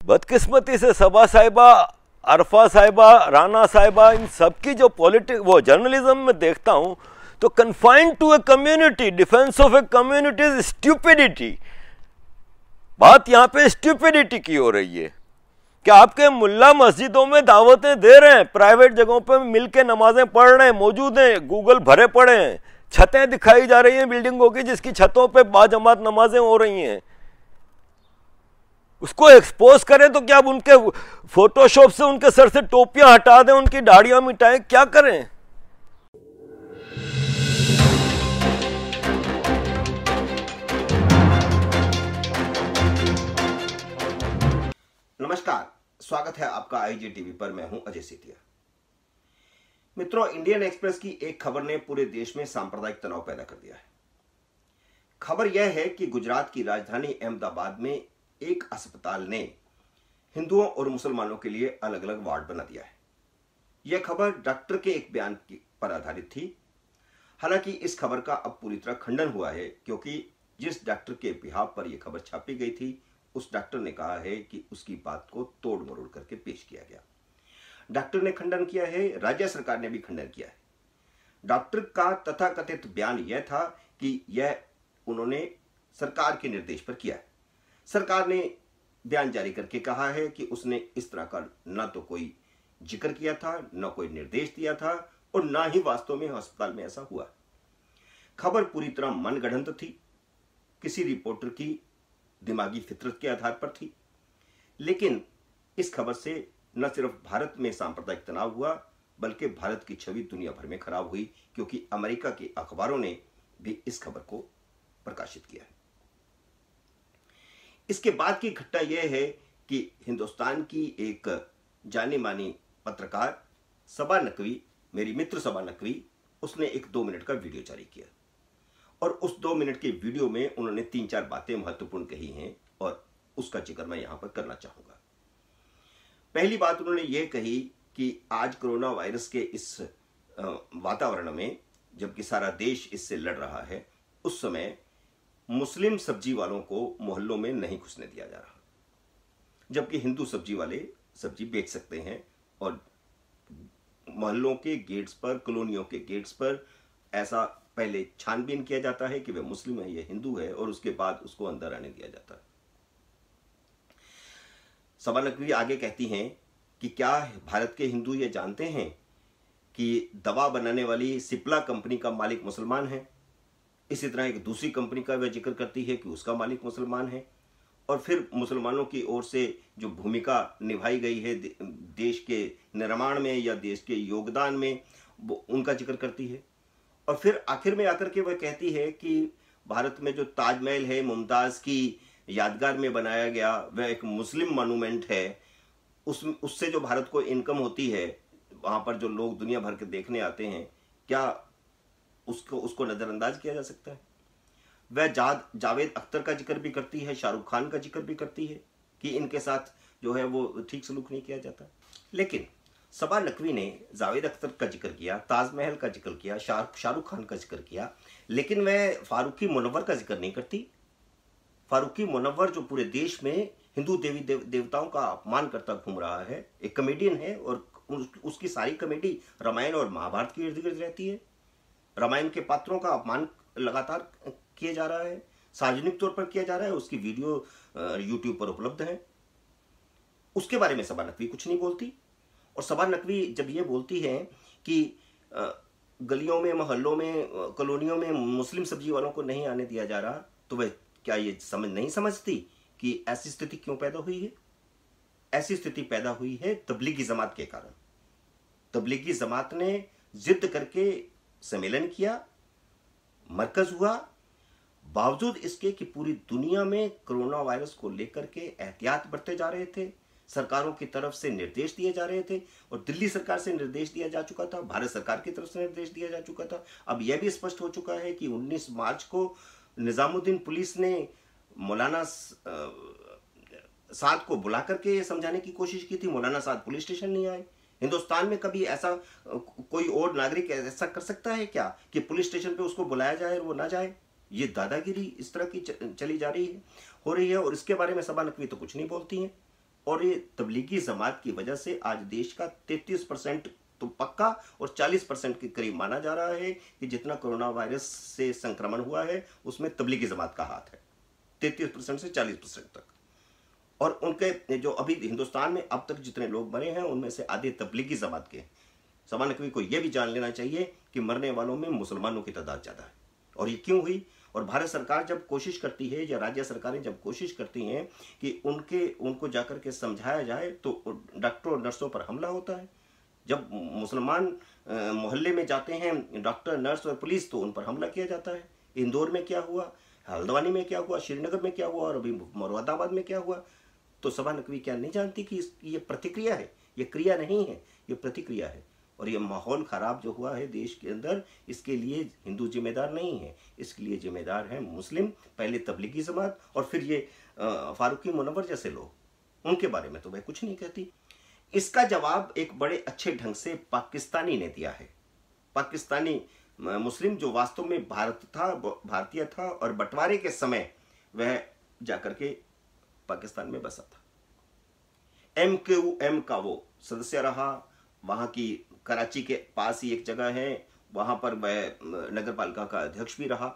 बदकिस्मती से सबा साहिबा, अरफा साहिबा, राना साहिबा, इन सबकी जो वो जर्नलिज्म में देखता हूं तो confined to a community, defence of a community is stupidity. बात यहां पे स्टूपिडिटी की हो रही है कि आपके मुल्ला मस्जिदों में दावतें दे रहे हैं, प्राइवेट जगहों पे मिलके नमाजें पढ़ रहे हैं, मौजूद हैं, गूगल भरे पड़े हैं, छतें दिखाई जा रही हैं बिल्डिंगों की जिसकी छतों पे बाजमात नमाजें हो रही हैं। उसको एक्सपोज करें तो क्या, अब उनके फोटोशॉप से उनके सर से टोपियां हटा दें, उनकी दाढ़ियां मिटाएं, क्या करें? नमस्कार, स्वागत है आपका आईजी टीवी पर। मैं हूं अजय सेतिया। मित्रों, इंडियन एक्सप्रेस की एक खबर ने पूरे देश में सांप्रदायिक तनाव पैदा कर दिया है। खबर यह है कि गुजरात की राजधानी अहमदाबाद में एक अस्पताल ने हिंदुओं और मुसलमानों के लिए अलग अलग वार्ड बना दिया है। यह खबर डॉक्टर के एक बयान पर आधारित थी। हालांकि इस खबर का अब पूरी तरह खंडन हुआ है, क्योंकि जिस डॉक्टर के बिहाफ पर यह खबर छापी गई थी उस डॉक्टर ने कहा है कि उसकी बात को तोड़ मरोड़ करके पेश किया गया। डॉक्टर ने खंडन किया है, राज्य सरकार ने भी खंडन किया है। डॉक्टर का तथाकथित बयान यह था कि यह उन्होंने सरकार के निर्देश पर किया है। सरकार ने बयान जारी करके कहा है कि उसने इस तरह का न तो कोई जिक्र किया था, न कोई निर्देश दिया था और न ही वास्तव में अस्पताल में ऐसा हुआ। खबर पूरी तरह मनगढ़ंत थी, किसी रिपोर्टर की दिमागी फितरत के आधार पर थी। लेकिन इस खबर से न सिर्फ भारत में सांप्रदायिक तनाव हुआ, बल्कि भारत की छवि दुनिया भर में खराब हुई, क्योंकि अमेरिका के अखबारों ने भी इस खबर को प्रकाशित किया है। इसके बाद की घटना यह है कि हिंदुस्तान की एक जानी मानी पत्रकार सबा नकवी, मेरी मित्र सबा नकवी, उसने एक 2 मिनट का वीडियो जारी किया और उस 2 मिनट के वीडियो में उन्होंने 3-4 बातें महत्वपूर्ण कही हैं और उसका जिक्र मैं यहां पर करना चाहूंगा। पहली बात उन्होंने यह कही कि आज कोरोना वायरस के इस वातावरण में, जबकि सारा देश इससे लड़ रहा है, उस समय मुस्लिम सब्जी वालों को मोहल्लों में नहीं घुसने दिया जा रहा, जबकि हिंदू सब्जी वाले सब्जी बेच सकते हैं और मोहल्लों के गेट्स पर, कॉलोनियों के गेट्स पर ऐसा पहले छानबीन किया जाता है कि वह मुस्लिम है या हिंदू है और उसके बाद उसको अंदर आने दिया जाता है। सबा नकवी आगे कहती हैं कि क्या भारत के हिंदू ये जानते हैं कि दवा बनाने वाली सिप्ला कंपनी का मालिक मुसलमान है। इसी तरह एक दूसरी कंपनी का वह जिक्र करती है कि उसका मालिक मुसलमान है, और फिर मुसलमानों की ओर से जो भूमिका निभाई गई है देश के निर्माण में या देश के योगदान में, उनका जिक्र करती है। और फिर आखिर में आकर के वह कहती है कि भारत में जो ताजमहल है, मुमताज की यादगार में बनाया गया, वह एक मुस्लिम मॉन्यूमेंट है। उससे जो भारत को इनकम होती है, वहां पर जो लोग दुनिया भर के देखने आते हैं, क्या उसको नजरअंदाज किया जा सकता है? वह जावेद अख्तर का जिक्र भी करती है, शाहरुख खान का जिक्र भी करती है कि इनके साथ जो है वो ठीक सलूक नहीं किया जाता। लेकिन सबा नकवी ने जावेद अख्तर का जिक्र किया, ताजमहल का जिक्र किया, शाहरुख खान का जिक्र किया, लेकिन वह फारूकी मुनव्वर का जिक्र नहीं करती। फारूकी मुनव्वर जो पूरे देश में हिंदू देवी देवताओं का अपमान करता घूम रहा है, एक कॉमेडियन है और उसकी सारी कॉमेडी रामायण और महाभारत के इर्द गिर्द रहती है। रामायण के पात्रों का अपमान लगातार किया जा रहा है, सार्वजनिक तौर पर किया जा रहा है, उसकी वीडियो यूट्यूब पर उपलब्ध है। उसके बारे में सबा नकवी कुछ नहीं बोलती। और सबा नकवी जब ये बोलती है कि गलियों में, मोहल्लों में, कॉलोनियों में मुस्लिम सब्जी वालों को नहीं आने दिया जा रहा, तो वह क्या ये नहीं समझती कि ऐसी स्थिति क्यों पैदा हुई है? ऐसी स्थिति पैदा हुई है तबलीगी जमात के कारण। तबलीगी जमात ने जिद करके सम्मेलन किया, मरकज हुआ, बावजूद इसके कि पूरी दुनिया में कोरोना वायरस को लेकर के एहतियात बरते जा रहे थे, सरकारों की तरफ से निर्देश दिए जा रहे थे, और दिल्ली सरकार से निर्देश दिया जा चुका था, भारत सरकार की तरफ से निर्देश दिया जा चुका था। अब यह भी स्पष्ट हो चुका है कि 19 मार्च को निजामुद्दीन पुलिस ने मौलाना साद को बुला करके समझाने की कोशिश की थी। मौलाना साद पुलिस स्टेशन नहीं आए। हिंदुस्तान में कभी ऐसा कोई और नागरिक ऐसा कर सकता है क्या कि पुलिस स्टेशन पे उसको बुलाया जाए और वो ना जाए? ये दादागिरी इस तरह की चली जा रही है, हो रही है, और इसके बारे में सबा नकवी तो कुछ नहीं बोलती हैं। और ये तबलीगी जमात की वजह से आज देश का 33% तो पक्का और 40% के करीब माना जा रहा है कि जितना कोरोना वायरस से संक्रमण हुआ है उसमें तबलीगी जमात का हाथ है, 33% से 40% तक। और उनके जो अभी हिंदुस्तान में अब तक जितने लोग मरे हैं उनमें से आधे तबलीगी जमात के। सामान्य कवि को यह भी जान लेना चाहिए कि मरने वालों में मुसलमानों की तादाद ज्यादा है। और ये क्यों हुई? और भारत सरकार जब कोशिश करती है या राज्य सरकारें जब कोशिश करती हैं कि उनको जाकर के समझाया जाए तो डॉक्टर और नर्सों पर हमला होता है। जब मुसलमान मोहल्ले में जाते हैं डॉक्टर, नर्स और पुलिस, तो उन पर हमला किया जाता है। इंदौर में क्या हुआ, हल्द्वानी में क्या हुआ, श्रीनगर में क्या हुआ और अभी मुरादाबाद में क्या हुआ। तो सभा नकवी क्या नहीं जानती कि ये प्रतिक्रिया है, ये क्रिया नहीं है, ये प्रतिक्रिया है। और ये माहौल खराब जो हुआ है देश के अंदर, इसके लिए हिंदू जिम्मेदार नहीं है, इसके लिए जिम्मेदार है मुस्लिम, पहले तबलीगी जमात और फिर ये फारूकी मुनव्वर जैसे लोग, उनके बारे में तो वह कुछ नहीं कहती। इसका जवाब एक बड़े अच्छे ढंग से पाकिस्तानी ने दिया है। पाकिस्तानी मुस्लिम जो वास्तव में भारतीय था और बंटवारे के समय वह जाकर के पाकिस्तान में बसा था। MQM का वो सदस्य रहा, वहां की कराची के पास ही एक जगह है, वहां पर वह नगर पालिका का अध्यक्ष भी रहा।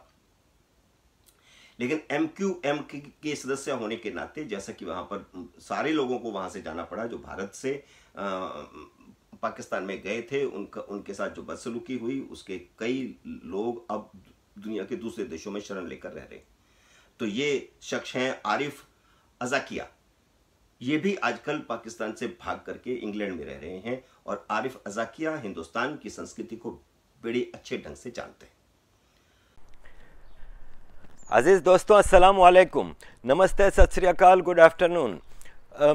लेकिन MQM के सदस्य होने के नाते, जैसा कि वहां पर सारे लोगों को वहां से जाना पड़ा जो भारत से पाकिस्तान में गए थे, उनके साथ जो बदसलूकी हुई, उसके कई लोग अब दुनिया के दूसरे देशों में शरण लेकर रह रहे। तो ये शख्स हैं आरिफ अजाकिया। ये भी आजकल पाकिस्तान से भाग करके इंग्लैंड में रह रहे हैं और आरिफ अजाकिया हिंदुस्तान की संस्कृति को बड़े अच्छे ढंग से जानते हैं। अजीज दोस्तों, अस्सलाम वालेकुम, नमस्ते, सत श्री अकाल, गुड आफ्टरनून।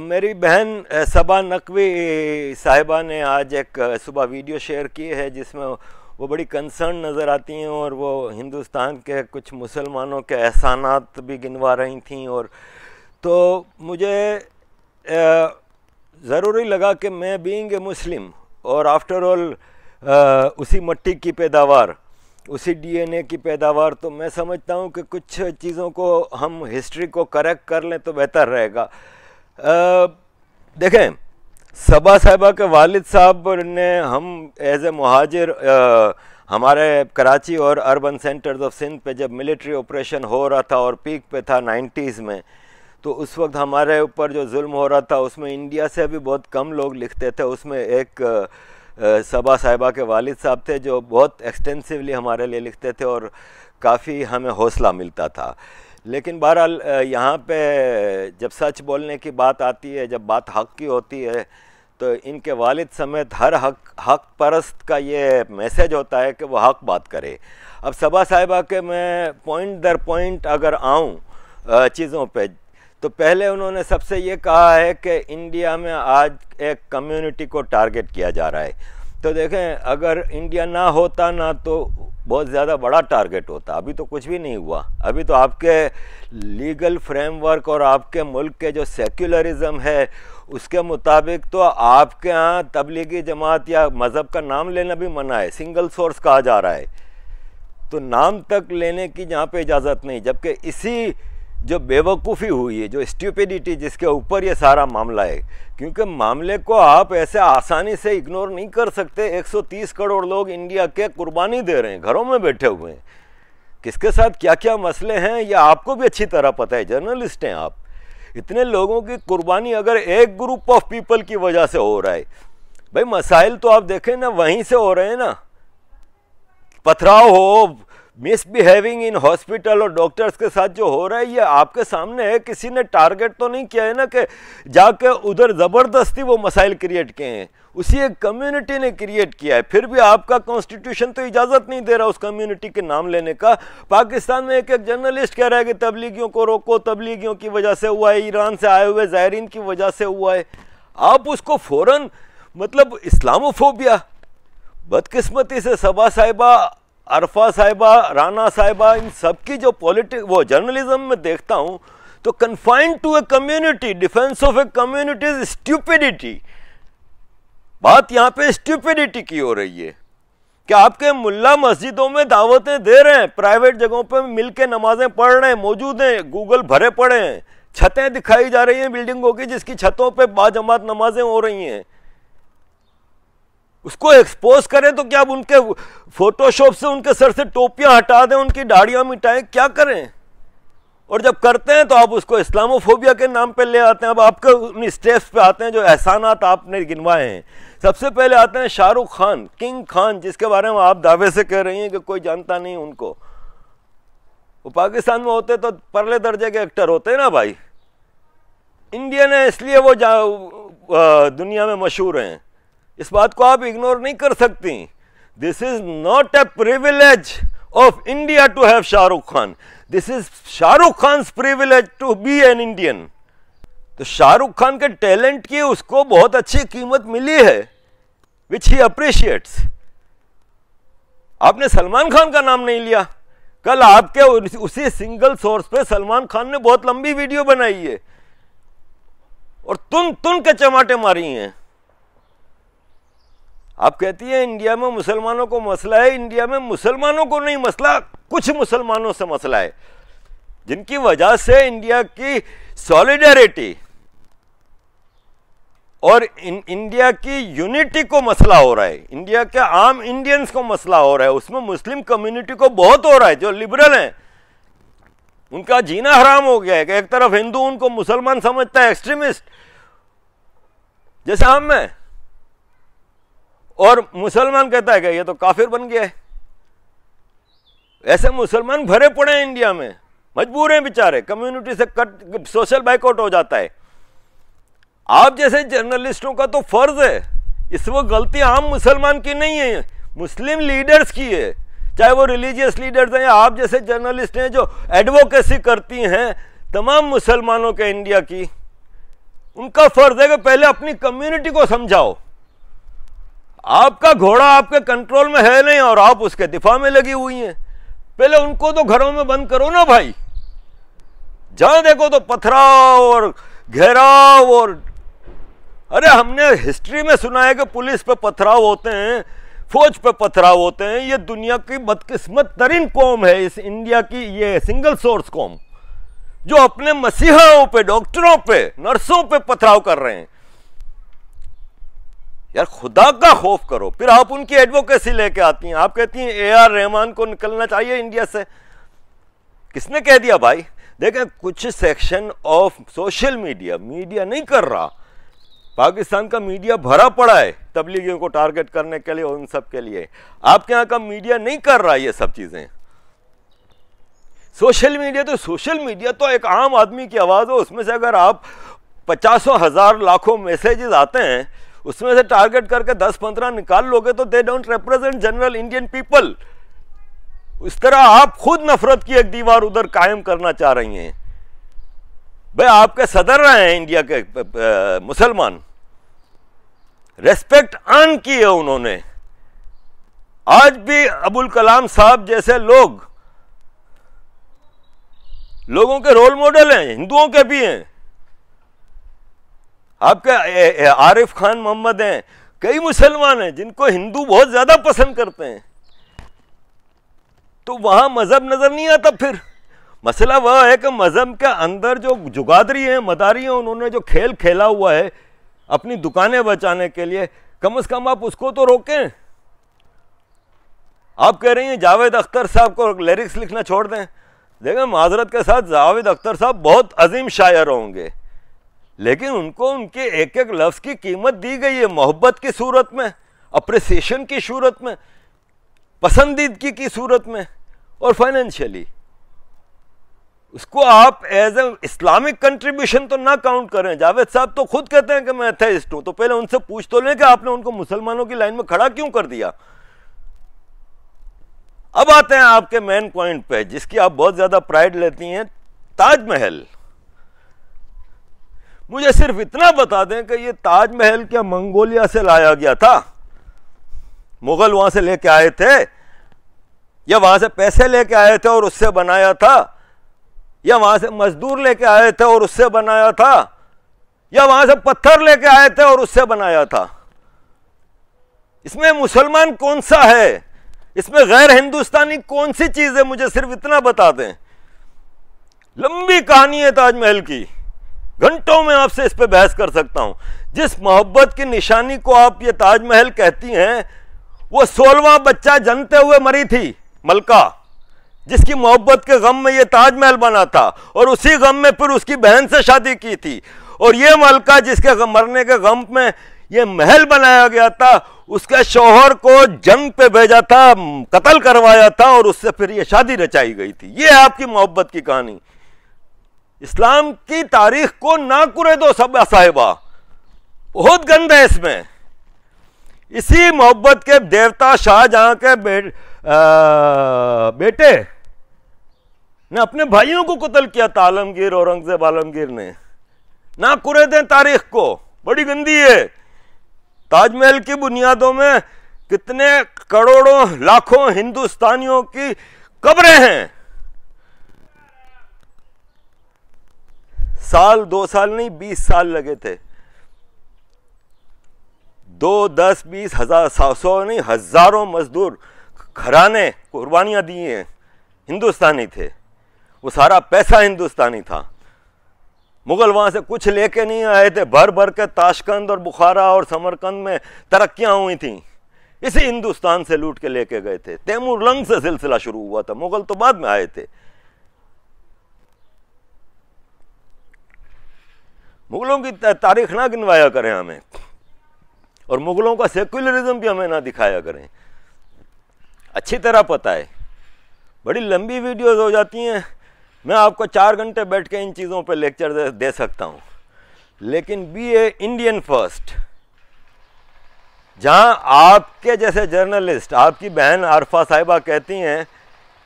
मेरी बहन सबा नकवी साहिबा ने आज एक सुबह वीडियो शेयर की है जिसमें वो बड़ी कंसर्न नज़र आती हैं और वो हिंदुस्तान के कुछ मुसलमानों के एहसानात भी गिनवा रही थीं। और तो मुझे ज़रूरी लगा कि मैं बीइंग ए मुस्लिम और आफ्टर ऑल उसी मट्टी की पैदावार, उसी DNA की पैदावार, तो मैं समझता हूँ कि कुछ चीज़ों को हम हिस्ट्री को करेक्ट कर लें तो बेहतर रहेगा। देखें, सबा साहिबा के वालिद साहब ने हम एज ए मुहाजिर हमारे कराची और अर्बन सेंटर्स ऑफ सिंध पे जब मिलिट्री ऑपरेशन हो रहा था और पीक पे था 90s में, तो उस वक्त हमारे ऊपर जो जुल्म हो रहा था उसमें इंडिया से भी बहुत कम लोग लिखते थे। उसमें एक सबा साहिबा के वालिद साहब थे जो बहुत एक्सटेंसिवली हमारे लिए लिखते थे और काफ़ी हमें हौसला मिलता था। लेकिन बहरहाल यहाँ पे जब सच बोलने की बात आती है, जब बात हक़ की होती है, तो इनके वालिद समेत हर हक़ परस्त का ये मैसेज होता है कि वो हक़ बात करे। अब सबा साहिबा के मैं पॉइंट दर पॉइंट अगर आऊँ चीज़ों पे, तो पहले उन्होंने सबसे ये कहा है कि इंडिया में आज एक कम्युनिटी को टारगेट किया जा रहा है। तो देखें, अगर इंडिया ना होता ना तो बहुत ज़्यादा बड़ा टारगेट होता। अभी तो कुछ भी नहीं हुआ। अभी तो आपके लीगल फ्रेमवर्क और आपके मुल्क के जो सेक्युलरिज्म है उसके मुताबिक तो आपके यहाँ तबलीगी जमात या मज़हब का नाम लेना भी मना है, सिंगल सोर्स कहा जा रहा है। तो नाम तक लेने की जहाँ पे इजाज़त नहीं, जबकि इसी जो बेवकूफ़ी हुई है, जो स्टूपिडिटी जिसके ऊपर ये सारा मामला है, क्योंकि मामले को आप ऐसे आसानी से इग्नोर नहीं कर सकते। 130 करोड़ लोग इंडिया के कुर्बानी दे रहे हैं, घरों में बैठे हुए हैं। किसके साथ क्या क्या मसले हैं ये आपको भी अच्छी तरह पता है, जर्नलिस्ट हैं आप। इतने लोगों की कुर्बानी अगर एक ग्रुप ऑफ पीपल की वजह से हो रहा है, भाई मसाइल तो आप देखें ना वहीं से हो रहे हैं ना। पथराव हो, मिसबिहेविंग इन हॉस्पिटल और डॉक्टर्स के साथ जो हो रहा है ये आपके सामने है। किसी ने टारगेट तो नहीं किया है ना कि जाके उधर ज़बरदस्ती वो मसाइल क्रिएट किए हैं, उसी एक कम्युनिटी ने क्रिएट किया है। फिर भी आपका कॉन्स्टिट्यूशन तो इजाज़त नहीं दे रहा उस कम्युनिटी के नाम लेने का। पाकिस्तान में एक जर्नलिस्ट कह रहा है कि तबलीगियों को रोको, तबलीगियों की वजह से हुआ है, ईरान से आए हुए ज़ायरीन की वजह से हुआ है। आप उसको फ़ौरन मतलब इस्लामोफोबिया। बदकिस्मती से सबा साहिबा, अरफा साहिबा, राना साहिबा, इन सब की जो वो जर्नलिज्म में देखता हूँ तो confined to a community, defence of a community is stupidity. बात यहाँ पे स्टूपिडिटी की हो रही है कि आपके मुल्ला मस्जिदों में दावतें दे रहे हैं, प्राइवेट जगहों पे मिल के नमाजें पढ़ रहे हैं, मौजूद हैं, गूगल भरे पड़े हैं, छतें दिखाई जा रही हैं बिल्डिंगों की, जिसकी छतों पे बाजमात नमाजें हो रही हैं। उसको एक्सपोज करें तो क्या अब उनके फोटोशॉप से उनके सर से टोपियां हटा दें, उनकी दाढ़ियां मिटाएं, क्या करें? और जब करते हैं तो आप उसको इस्लामोफोबिया के नाम पे ले आते हैं। अब आपके उन स्टेप्स पे आते हैं जो एहसानात आपने गिनवाए हैं। सबसे पहले आते हैं शाहरुख खान, किंग खान, जिसके बारे में आप दावे से कह रही हैं कि कोई जानता नहीं उनको। वो पाकिस्तान में होते तो परले दर्जे के एक्टर होते हैं ना भाई। इंडियन है इसलिए वो दुनिया में मशहूर हैं, इस बात को आप इग्नोर नहीं कर सकती। This is not a privilege of India to have Shahrukh Khan, this is Shahrukh Khan privilege to be an Indian. तो शाहरुख खान के टैलेंट की उसको बहुत अच्छी कीमत मिली है, विच ही अप्रिशिएट्स। आपने सलमान खान का नाम नहीं लिया। कल आपके उसी सिंगल सोर्स पे सलमान खान ने बहुत लंबी वीडियो बनाई है और तुन के चमाटे मारी हैं। आप कहती है इंडिया में मुसलमानों को मसला है। इंडिया में मुसलमानों को नहीं मसला, कुछ मुसलमानों से मसला है, जिनकी वजह से इंडिया की सॉलिडेरिटी और इंडिया की यूनिटी को मसला हो रहा है। इंडिया के आम इंडियंस को मसला हो रहा है, उसमें मुस्लिम कम्युनिटी को बहुत हो रहा है। जो लिबरल हैं उनका जीना हराम हो गया है कि एक तरफ हिंदू उनको मुसलमान समझता है, एक्सट्रीमिस्ट जैसे हम में, और मुसलमान कहता है कि ये तो काफिर बन गया है। ऐसे मुसलमान भरे पड़े हैं इंडिया में, मजबूर हैं बेचारे, कम्युनिटी से कट, सोशल बाइकआउट हो जाता है। आप जैसे जर्नलिस्टों का तो फर्ज है, इस वक्त गलती आम मुसलमान की नहीं है, मुस्लिम लीडर्स की है, चाहे वो रिलीजियस लीडर्स हैं या आप जैसे जर्नलिस्ट हैं जो एडवोकेसी करती हैं तमाम मुसलमानों के इंडिया की। उनका फर्ज है कि पहले अपनी कम्युनिटी को समझाओ। आपका घोड़ा आपके कंट्रोल में है नहीं और आप उसके दिफा में लगी हुई हैं। पहले उनको तो घरों में बंद करो ना भाई। जहां देखो तो पथराव और घेराव, और अरे हमने हिस्ट्री में सुना है कि पुलिस पे पथराव होते हैं, फौज पे पथराव होते हैं। ये दुनिया की बदकिस्मत तरीन कौम है, इस इंडिया की ये सिंगल सोर्स कौम, जो अपने मसीहाओं पे, डॉक्टरों पे, नर्सों पे पथराव कर रहे हैं। यार खुदा का खौफ करो। फिर आप उनकी एडवोकेसी लेके आती हैं, आप कहती हैं AR रहमान को निकलना चाहिए इंडिया से। किसने कह दिया भाई? देखें, कुछ सेक्शन ऑफ सोशल मीडिया नहीं कर रहा। पाकिस्तान का मीडिया भरा पड़ा है तबलीगियों को टारगेट करने के लिए और उन सब के लिए। आपके यहाँ का मीडिया नहीं कर रहा ये सब चीजें। सोशल मीडिया तो एक आम आदमी की आवाज हो, उसमें से अगर आप 50 हजार लाखों मैसेजेस आते हैं, उसमें से टारगेट करके 10-15 निकाल लोगे तो they don't represent general Indian people. इस तरह आप खुद नफरत की एक दीवार उधर कायम करना चाह रही हैं। भाई आपके सदर रहे हैं इंडिया के मुसलमान, रेस्पेक्ट अर्न की है उन्होंने। आज भी अबुल कलाम साहब जैसे लोगों के रोल मॉडल हैं, हिंदुओं के भी हैं। आपके आरिफ खान मोहम्मद हैं, कई मुसलमान हैं जिनको हिंदू बहुत ज्यादा पसंद करते हैं। तो वहां मजहब नजर नहीं आता। फिर मसला वह है कि मजहब के अंदर जो जुगादरी है, मदारी है, उन्होंने जो खेल खेला हुआ है अपनी दुकानें बचाने के लिए, कम से कम आप उसको तो रोकें। आप कह रही हैं जावेद अख्तर साहब को लिरिक्स लिखना छोड़ दें। देखिए, माजरत के साथ जावेद अख्तर साहब बहुत अजीम शायर होंगे, लेकिन उनको उनके एक एक लफ्ज की कीमत दी गई है, मोहब्बत की सूरत में, अप्रिसिएशन की सूरत में, पसंदीदगी की सूरत में, और फाइनेंशियली। उसको आप एज ए इस्लामिक कंट्रीब्यूशन तो ना काउंट करें। जावेद साहब तो खुद कहते हैं कि मैं एथेइस्ट हूं, तो पहले उनसे पूछ तो लें कि आपने उनको मुसलमानों की लाइन में खड़ा क्यों कर दिया। अब आते हैं आपके मेन पॉइंट पे, जिसकी आप बहुत ज्यादा प्राइड लेती हैं, ताजमहल। मुझे सिर्फ इतना बता दें कि ये ताजमहल क्या मंगोलिया से लाया गया था? मुगल वहां से लेके आए थे, या वहां से पैसे लेके आए थे और उससे बनाया था, या वहां से मजदूर लेके आए थे और उससे बनाया था, या वहां से पत्थर लेके आए थे और उससे बनाया था? इसमें मुसलमान कौन सा है? इसमें गैर हिंदुस्तानी कौन सी चीज है? मुझे सिर्फ इतना बता दें। लंबी कहानी है ताजमहल की, घंटों में आपसे इस पे बहस कर सकता हूं। जिस मोहब्बत की निशानी को आप ये ताजमहल कहती हैं, वो 16वां बच्चा जनते हुए मरी थी मलका, जिसकी मोहब्बत के गम में ये ताजमहल बना था, और उसी गम में फिर उसकी बहन से शादी की थी। और ये मलका जिसके मरने के गम में ये महल बनाया गया था, उसके शौहर को जंग पे भेजा था, कत्ल करवाया था, और उससे फिर ये शादी रचाई गई थी। ये है आपकी मोहब्बत की कहानी। इस्लाम की तारीख को ना कुरे दो सब साहिबा, बहुत गंद है इसमें। इसी मोहब्बत के देवता शाहजहां के बेटे ने अपने भाइयों को कत्ल किया था, आलमगीर, औरंगजेब आलमगीर ने। ना कुरे दें तारीख को, बड़ी गंदी है। ताजमहल की बुनियादों में कितने करोड़ों लाखों हिंदुस्तानियों की कब्रें हैं। साल 2 साल नहीं 20 साल लगे थे। 2, 10, 20 हजार 100 नहीं हजारों मजदूर घराने कुर्बानियां दी हैं, हिंदुस्तानी थे। वो सारा पैसा हिंदुस्तानी था। मुगल वहां से कुछ लेके नहीं आए थे, भर भर के ताशकंद और बुखारा और समरकंद में तरक्कियां हुई थी, इसी हिंदुस्तान से लूट के लेके गए थे। तैमूर लंग से सिलसिला शुरू हुआ था, मुगल तो बाद में आए थे। मुगलों की तारीख ना गिनवाया करें हमें, और मुगलों का सेक्युलरिज्म भी हमें ना दिखाया करें। अच्छी तरह पता है, बड़ी लंबी वीडियोस हो जाती हैं, मैं आपको 4 घंटे बैठ के इन चीज़ों पे लेक्चर दे सकता हूँ। लेकिन बी ए इंडियन फर्स्ट, जहाँ आपके जैसे जर्नलिस्ट, आपकी बहन आरफा साहिबा कहती हैं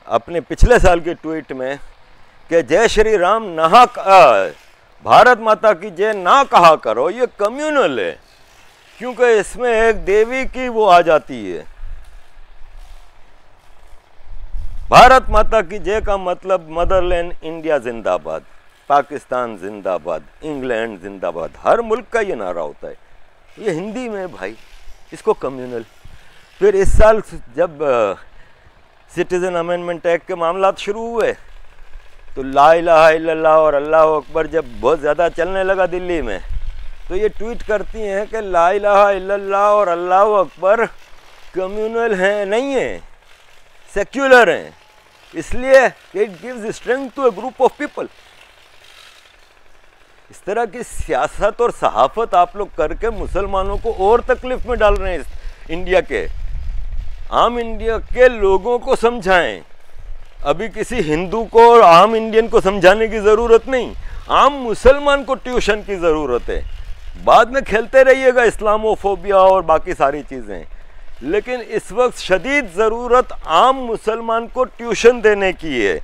अपने पिछले साल की ट्वीट में कि जय श्री राम नहा, भारत माता की जय ना कहा करो, ये कम्युनल है, क्योंकि इसमें एक देवी की वो आ जाती है। भारत माता की जय का मतलब मदरलैंड इंडिया जिंदाबाद, पाकिस्तान जिंदाबाद, इंग्लैंड जिंदाबाद, हर मुल्क का ये नारा होता है। ये हिंदी में भाई, इसको कम्युनल। फिर इस साल जब सिटीजन अमेंडमेंट एक्ट के मामला शुरू हुए, तो ला इलाहा इल्लल्लाह और अल्लाह अकबर जब बहुत ज़्यादा चलने लगा दिल्ली में, तो ये ट्वीट करती हैं कि ला इलाहा इल्लल्लाह और अल्लाह अकबर कम्युनल हैं, नहीं है, सेक्युलर हैं, इसलिए it gives strength to a group of people. इस तरह की सियासत और सहाफत आप लोग करके मुसलमानों को और तकलीफ में डाल रहे हैं। इंडिया के आम इंडिया के लोगों को समझाएं। अभी किसी हिंदू को और आम इंडियन को समझाने की ज़रूरत नहीं, आम मुसलमान को ट्यूशन की ज़रूरत है। बाद में खेलते रहिएगा इस्लामोफोबिया और बाकी सारी चीज़ें, लेकिन इस वक्त शदीद ज़रूरत आम मुसलमान को ट्यूशन देने की है।